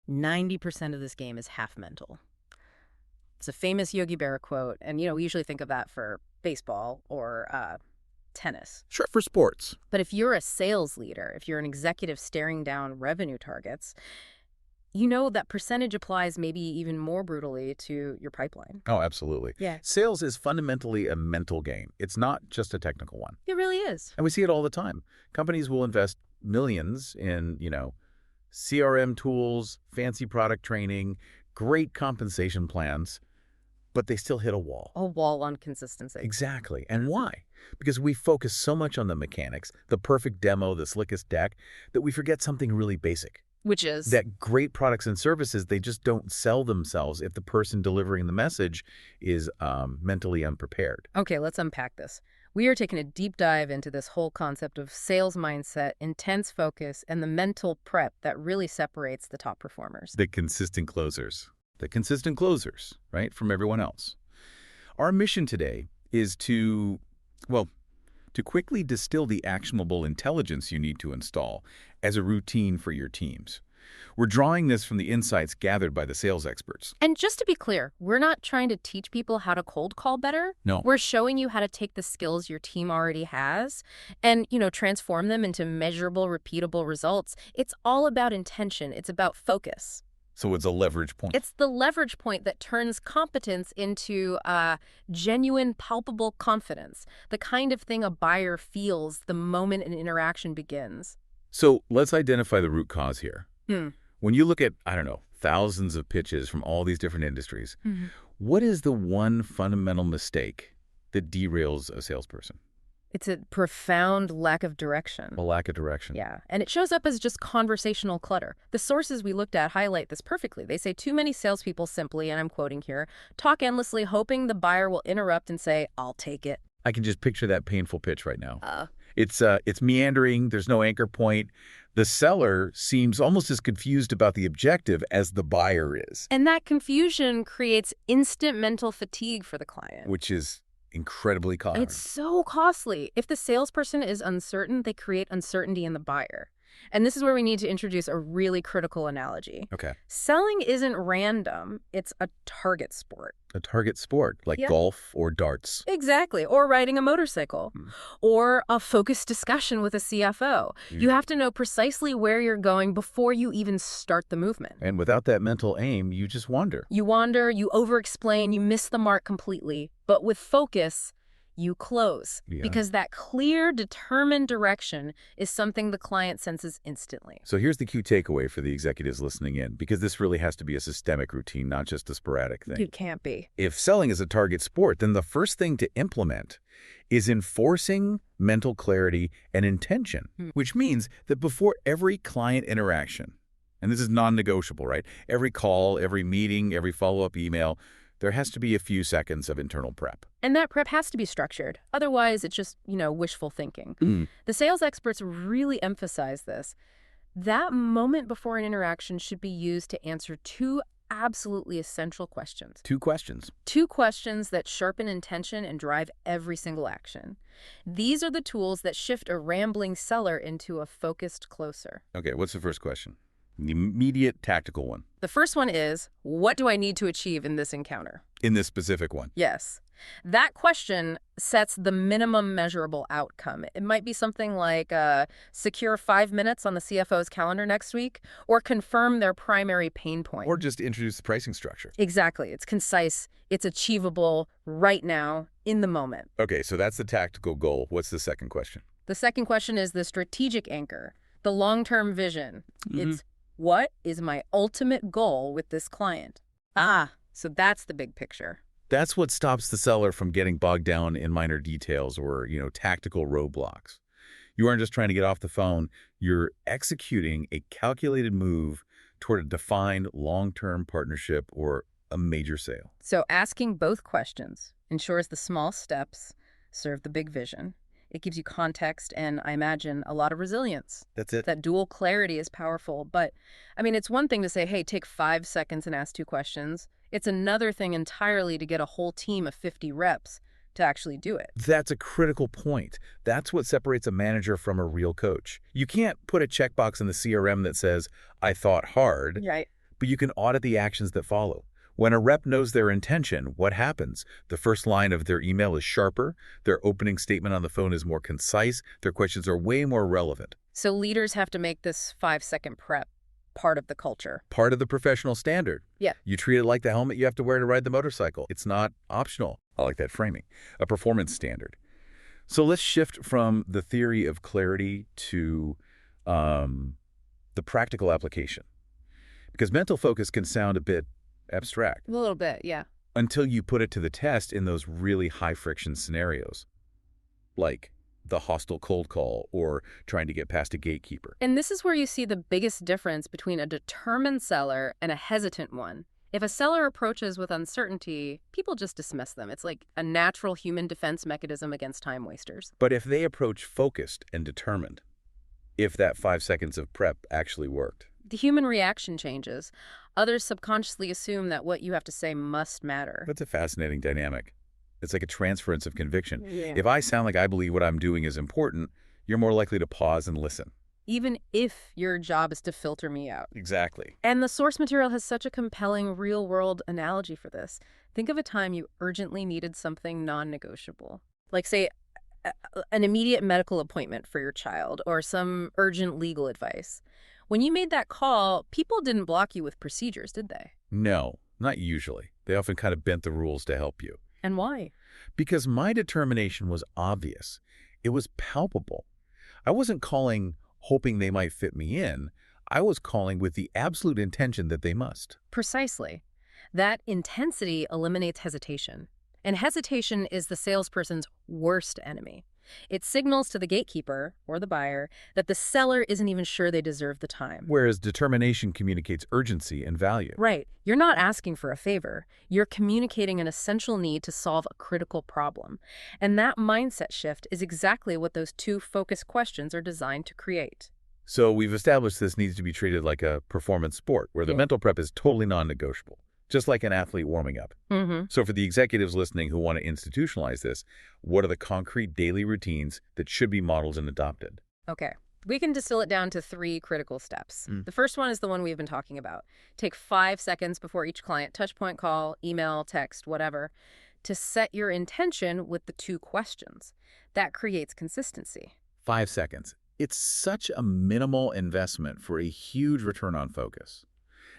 90% of this game is half mental. It's a famous Yogi Berra quote, and, we usually think of that for baseball or tennis. Sure, for sports. But if you're a sales leader, if you're an executive staring down revenue targets, that percentage applies maybe even more brutally to your pipeline. Oh, absolutely. Yeah. Sales is fundamentally a mental game. It's not just a technical one. It really is. And we see it all the time. Companies will invest millions in, CRM tools, fancy product training, great compensation plans, but they still hit a wall. A wall on consistency. Exactly. And why? Because we focus so much on the mechanics, the perfect demo, the slickest deck, that we forget something really basic. Which is? That great products and services, they just don't sell themselves if the person delivering the message is mentally unprepared. Okay, let's unpack this. We are taking a deep dive into this whole concept of sales mindset, intense focus, and the mental prep that really separates the top performers. The consistent closers. The consistent closers, right, from everyone else. Our mission today is to quickly distill the actionable intelligence you need to install as a routine for your teams. We're drawing this from the insights gathered by the sales experts. And just to be clear, we're not trying to teach people how to cold call better. No. We're showing you how to take the skills your team already has and, transform them into measurable, repeatable results. It's all about intention. It's about focus. So it's a leverage point. It's the leverage point that turns competence into genuine, palpable confidence, the kind of thing a buyer feels the moment an interaction begins. So let's identify the root cause here. Hmm. When you look at, thousands of pitches from all these different industries, what is the one fundamental mistake that derails a salesperson? It's a profound lack of direction. A lack of direction. Yeah, and it shows up as just conversational clutter. The sources we looked at highlight this perfectly. They say too many salespeople simply, and I'm quoting here, talk endlessly hoping the buyer will interrupt and say, I'll take it. I can just picture that painful pitch right now. It's meandering. There's no anchor point. The seller seems almost as confused about the objective as the buyer is. And that confusion creates instant mental fatigue for the client. Which is incredibly costly. It's so costly. If the salesperson is uncertain, they create uncertainty in the buyer. And this is where we need to introduce a really critical analogy. Okay. Selling isn't random. It's a target sport. A target sport, like golf or darts. Exactly. Or riding a motorcycle. Or a focused discussion with a CFO. You have to know precisely where you're going before you even start the movement. And without that mental aim, you just wander. You wander, you over-explain, you miss the mark completely. But with focus, you close. Because that clear, determined direction is something the client senses instantly. So here's the key takeaway for the executives listening in, because this really has to be a systemic routine, not just a sporadic thing. It can't be. If selling is a target sport, then the first thing to implement is enforcing mental clarity and intention, which means that before every client interaction, and this is non-negotiable, right? Every call, every meeting, every follow-up email, there has to be a few seconds of internal prep. And that prep has to be structured. Otherwise, it's just, wishful thinking. The sales experts really emphasize this. That moment before an interaction should be used to answer two absolutely essential questions. Two questions. Two questions that sharpen intention and drive every single action. These are the tools that shift a rambling seller into a focused closer. Okay, what's the first question? The immediate tactical one. The first one is, what do I need to achieve in this encounter? In this specific one. Yes. That question sets the minimum measurable outcome. It might be something like secure 5 minutes on the CFO's calendar next week, or confirm their primary pain point. Or just introduce the pricing structure. Exactly. It's concise. It's achievable right now, in the moment. Okay, so that's the tactical goal. What's the second question? The second question is the strategic anchor, the long-term vision. It's, what is my ultimate goal with this client? So that's the big picture. That's what stops the seller from getting bogged down in minor details or, tactical roadblocks. You aren't just trying to get off the phone. You're executing a calculated move toward a defined long-term partnership or a major sale. So asking both questions ensures the small steps serve the big vision. It gives you context and, I imagine, a lot of resilience. That's it. That dual clarity is powerful. But, it's one thing to say, hey, take 5 seconds and ask 2 questions. It's another thing entirely to get a whole team of 50 reps to actually do it. That's a critical point. That's what separates a manager from a real coach. You can't put a checkbox in the CRM that says, I thought hard. Right. But you can audit the actions that follow. When a rep knows their intention, what happens? The first line of their email is sharper, their opening statement on the phone is more concise, their questions are way more relevant. So leaders have to make this 5-second prep part of the culture. Part of the professional standard. Yeah. You treat it like the helmet you have to wear to ride the motorcycle. It's not optional. I like that framing. A performance standard. So let's shift from the theory of clarity to the practical application. Because mental focus can sound a bit abstract. A little bit, yeah. Until you put it to the test in those really high-friction scenarios, like the hostile cold call or trying to get past a gatekeeper. And this is where you see the biggest difference between a determined seller and a hesitant one. If a seller approaches with uncertainty, people just dismiss them. It's like a natural human defense mechanism against time wasters. But if they approach focused and determined, if that 5 seconds of prep actually worked, the human reaction changes. Others subconsciously assume that what you have to say must matter. that's a fascinating dynamic. It's like a transference of conviction. Yeah. If I sound like I believe what I'm doing is important, you're more likely to pause and listen. Even if your job is to filter me out. Exactly. And the source material has such a compelling real-world analogy for this. Think of a time you urgently needed something non-negotiable. Like, say, an immediate medical appointment for your child or some urgent legal advice. When you made that call, people didn't block you with procedures, did they? No, not usually. They often kind of bent the rules to help you. And why? Because my determination was obvious. It was palpable. I wasn't calling hoping they might fit me in. I was calling with the absolute intention that they must. Precisely. That intensity eliminates hesitation. And hesitation is the salesperson's worst enemy. It signals to the gatekeeper, or the buyer, that the seller isn't even sure they deserve the time. Whereas determination communicates urgency and value. Right. You're not asking for a favor. You're communicating an essential need to solve a critical problem. And that mindset shift is exactly what those two focused questions are designed to create. So we've established this needs to be treated like a performance sport, where the mental prep is totally non-negotiable, just like an athlete warming up. So for the executives listening who want to institutionalize this, what are the concrete daily routines that should be modeled and adopted? Okay. We can distill it down to 3 critical steps. The first one is the one we've been talking about. Take 5 seconds before each client touchpoint call, email, text, whatever, to set your intention with the 2 questions. That creates consistency. 5 seconds. It's such a minimal investment for a huge return on focus.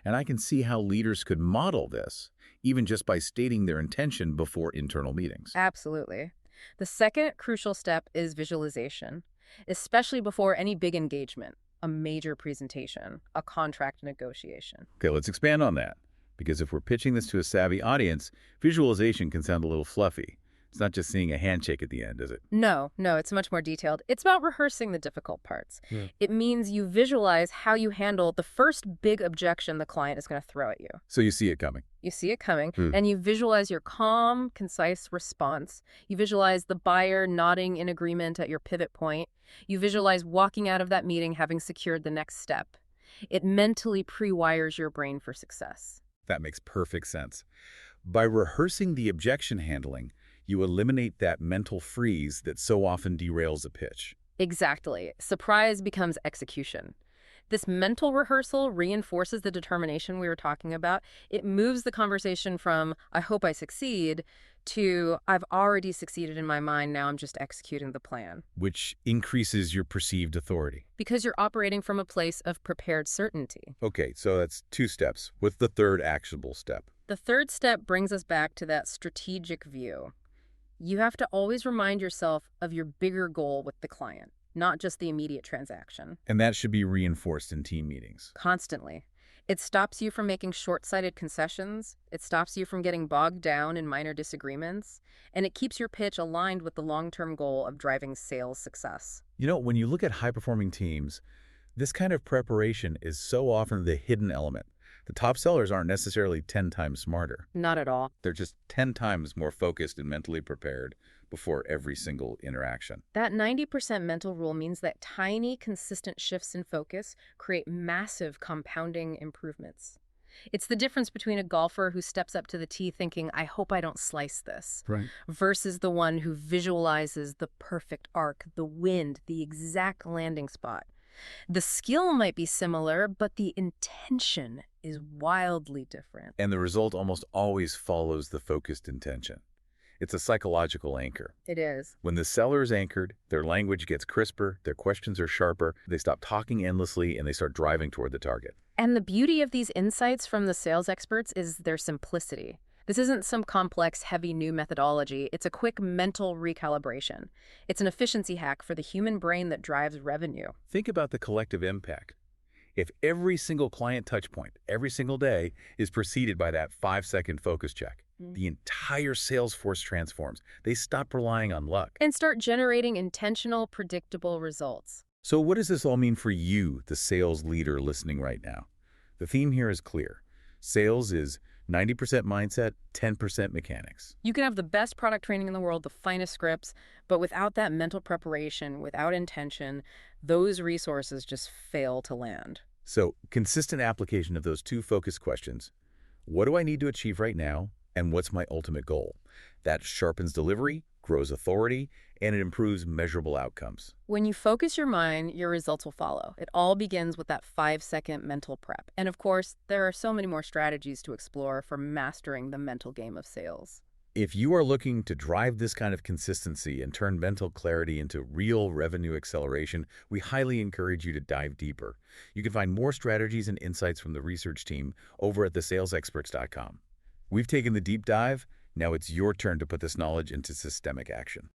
And I can see how leaders could model this, even just by stating their intention before internal meetings. Absolutely. The second crucial step is visualization, especially before any big engagement, a major presentation, a contract negotiation. Okay, let's expand on that. Because if we're pitching this to a savvy audience, visualization can sound a little fluffy. It's not just seeing a handshake at the end, is it? No, it's much more detailed. It's about rehearsing the difficult parts. It means you visualize how you handle the first big objection the client is going to throw at you. So you see it coming. You see it coming, and you visualize your calm, concise response. You visualize the buyer nodding in agreement at your pivot point. You visualize walking out of that meeting having secured the next step. It mentally pre-wires your brain for success. That makes perfect sense. By rehearsing the objection handling, you eliminate that mental freeze that so often derails a pitch. Exactly. Surprise becomes execution. This mental rehearsal reinforces the determination we were talking about. It moves the conversation from, I hope I succeed, to, I've already succeeded in my mind, now I'm just executing the plan. Which increases your perceived authority. Because you're operating from a place of prepared certainty. Okay, so that's 2 steps. What's the third actionable step? The third step brings us back to that strategic view. You have to always remind yourself of your bigger goal with the client, not just the immediate transaction. And that should be reinforced in team meetings. Constantly. It stops you from making short-sighted concessions, it stops you from getting bogged down in minor disagreements, and it keeps your pitch aligned with the long-term goal of driving sales success. You know, when you look at high-performing teams, this kind of preparation is so often the hidden element. The top sellers aren't necessarily 10 times smarter. Not at all. They're just 10 times more focused and mentally prepared before every single interaction. That 90% mental rule means that tiny, consistent shifts in focus create massive compounding improvements. It's the difference between a golfer who steps up to the tee thinking, I hope I don't slice this, versus the one who visualizes the perfect arc, the wind, the exact landing spot. The skill might be similar, but the intention is wildly different. And the result almost always follows the focused intention. It's a psychological anchor. It is. When the seller is anchored, their language gets crisper, their questions are sharper, they stop talking endlessly, and they start driving toward the target. And the beauty of these insights from the sales experts is their simplicity. This isn't some complex, heavy new methodology. It's a quick mental recalibration. It's an efficiency hack for the human brain that drives revenue. Think about the collective impact. If every single client touchpoint, every single day, is preceded by that 5-second focus check, the entire sales force transforms. They stop relying on luck. And start generating intentional, predictable results. So what does this all mean for you, the sales leader listening right now? The theme here is clear. Sales is 90% mindset, 10% mechanics. You can have the best product training in the world, the finest scripts, but without that mental preparation, without intention, those resources just fail to land. So consistent application of those two focus questions. What do I need to achieve right now? And what's my ultimate goal? That sharpens delivery, grows authority, and it improves measurable outcomes. When you focus your mind, your results will follow. It all begins with that 5-second mental prep. And of course, there are so many more strategies to explore for mastering the mental game of sales. If you are looking to drive this kind of consistency and turn mental clarity into real revenue acceleration, we highly encourage you to dive deeper. You can find more strategies and insights from the research team over at thesalesexperts.com. We've taken the deep dive. Now it's your turn to put this knowledge into systemic action.